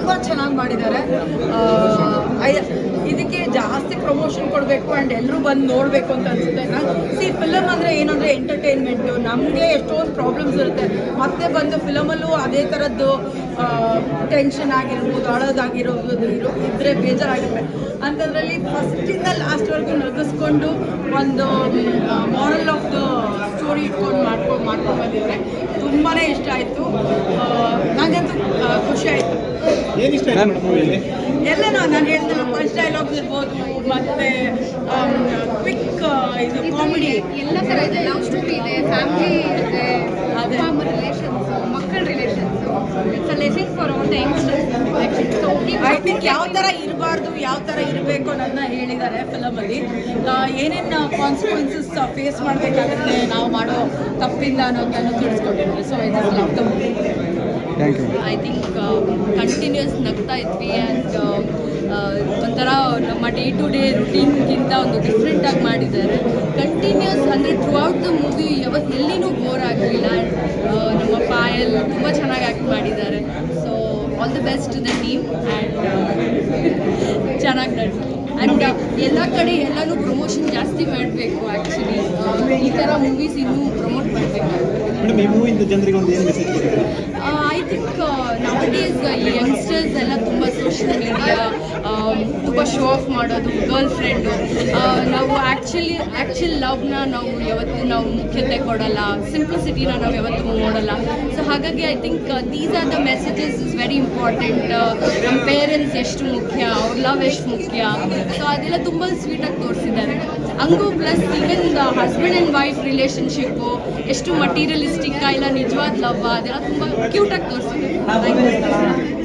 ತುಂಬ ಚೆನ್ನಾಗಿ ಮಾಡಿದ್ದಾರೆ. ಇದಕ್ಕೆ ಜಾಸ್ತಿ ಪ್ರಮೋಷನ್ ಕೊಡಬೇಕು ಆ್ಯಂಡ್ ಎಲ್ಲರೂ ಬಂದು ನೋಡಬೇಕು ಅಂತ ಅನಿಸುತ್ತೆ. ಫಿಲಮ್ ಅಂದರೆ ಏನಂದರೆ ಎಂಟರ್ಟೈನ್ಮೆಂಟು. ನಮಗೆ ಎಷ್ಟೊಂದು ಪ್ರಾಬ್ಲಮ್ಸ್ ಇರುತ್ತೆ, ಮತ್ತೆ ಬಂದು ಫಿಲಮಲ್ಲೂ ಅದೇ ಥರದ್ದು ಟೆನ್ಷನ್ ಆಗಿರ್ಬೋದು, ಅಳೋದಾಗಿರೋದು ಇದ್ದರೆ ಬೇಜಾರಾಗುತ್ತೆ. ಅಂಥದ್ರಲ್ಲಿ ಫಸ್ಟಿಂದ ಲಾಸ್ಟ್ವರೆಗೂ ನಗಿಸ್ಕೊಂಡು ಒಂದು ಮಾರಲ್ ಆಫ್ ದ ಸ್ಟೋರಿ ಇಟ್ಕೊಂಡು ಮಾಡ್ಕೊಂಡು ಬಂದಿದ್ದಾರೆ. ತುಂಬಾ ಇಷ್ಟ ಆಯಿತು. ನನಗಂತೂ ಖುಷಿ ಆಯಿತು. ಎಲ್ಲ ನಾನು ಹೇಳ್ತೀನಿ, ಫಸ್ಟ್ ಡೈಲಾಗ್ಸ್ ಇರ್ಬೋದು, ಮತ್ತು ಕ್ವಿಕ್ ಇದು ಕಾಮಿಡಿ ಎಲ್ಲ ಥರ ಇದೆ. ಲವ್ ಸ್ಟೋರಿ ಇದೆ, ಫ್ಯಾಮಿಲಿ ಇದೆ, ಅಪ್ಪ ಅಮ್ಮ ರಿಲೇಷನ್ಸ್, ಮಕ್ಕಳ relations. It's a lesson for all the youngsters. I think ಯಾವ ಥರ ಇರಬಾರ್ದು, ಯಾವ ಥರ ಇರಬೇಕು ಅನ್ನೋದನ್ನ ಹೇಳಿದ್ದಾರೆ ಫಿಲಮಲ್ಲಿ. ಏನೇನು ಕಾನ್ಸಿಕ್ವೆನ್ಸಸ್ ಫೇಸ್ ಮಾಡಬೇಕಾಗುತ್ತೆ ನಾವು ಮಾಡೋ ತಪ್ಪಿಂದ ಅನ್ನೋದನ್ನು ತಿಳಿಸ್ಕೊಟ್ಟಿದ್ದಾರೆ. So I just love the movie. Thank you. I think continuous ನಗ್ತಾ ಇದ್ವಿ ಆ್ಯಂಡ್ ಒಂಥರ ನಮ್ಮ ಡೇ ಟು ಡೇ ರುಟೀನ್ಗಿಂತ ಒಂದು ಡಿಫ್ರೆಂಟಾಗಿ ಮಾಡಿದ್ದಾರೆ. ಕಂಟಿನ್ಯೂಸ್ ಅಂದರೆ ಥ್ರೂ ಔಟ್ ದ ಮೂವಿ ಎಲ್ಲಿನೂ ಬೋರ್ ಆಗಲಿಲ್ಲ. ನಮ್ಮ ಪಾಯಲ್ ತುಂಬ ಚೆನ್ನಾಗಿ ಆ್ಯಕ್ಟ್ ಮಾಡಿದ್ದಾರೆ. So all the best to the team and ಚೆನ್ನಾಗಿ ನಡ್ಸಿ. ಆ್ಯಂಡ್ ಎಲ್ಲ ಕಡೆ ಎಲ್ಲನೂ ಪ್ರಮೋಷನ್ ಜಾಸ್ತಿ ಮಾಡಬೇಕು. ಆ್ಯಕ್ಚುಲಿ ಈ ಥರ ಮೂವೀಸ್ ಇನ್ನೂ ಪ್ರಮೋಟ್ ಮಾಡಬೇಕು. ಐ ಥಿಂಕ್ ನೌಡೇಸ್ ಈ ಯಂಗ್ಸ್ಟರ್ಸ್ ಎಲ್ಲ ತುಂಬ ಸೋಷಿಯಲ್ ಮೀಡಿಯಾ ತುಂಬ ಶೋ ಆಫ್ ಮಾಡೋದು, ಗರ್ಲ್ ಫ್ರೆಂಡು. ನಾವು ಆ್ಯಕ್ಚುಲ್ ಲವ್ನ ನಾವು ಮುಖ್ಯತೆ ಕೊಡಲ್ಲ, ಸಿಂಪ್ಲಿಸಿಟಿನ ನಾವು ಯಾವತ್ತೂ ನೋಡಲ್ಲ. ಸೊ ಹಾಗಾಗಿ I think these are the messages is very important. ನಮ್ಮ ಪೇರೆಂಟ್ಸ್ ಎಷ್ಟು ಮುಖ್ಯ, ಅವ್ರ ಲವ್ ಎಷ್ಟು ಮುಖ್ಯ. ಸೊ ಅದೆಲ್ಲ ತುಂಬ ಸ್ವೀಟಾಗಿ ತೋರಿಸಿದ್ದಾರೆ. ಹಂಗೂ plus even the husband and wife relationship ಎಷ್ಟು ಮಟೀರಿಯಲಿಸ್ಟಿಕ್ಕ ಇಲ್ಲ ನಿಜವಾದ ಲವ್, ಅದೆಲ್ಲ ತುಂಬ ಕ್ಯೂಟಾಗಿ ತೋರಿಸಿದ್ದಾರೆ.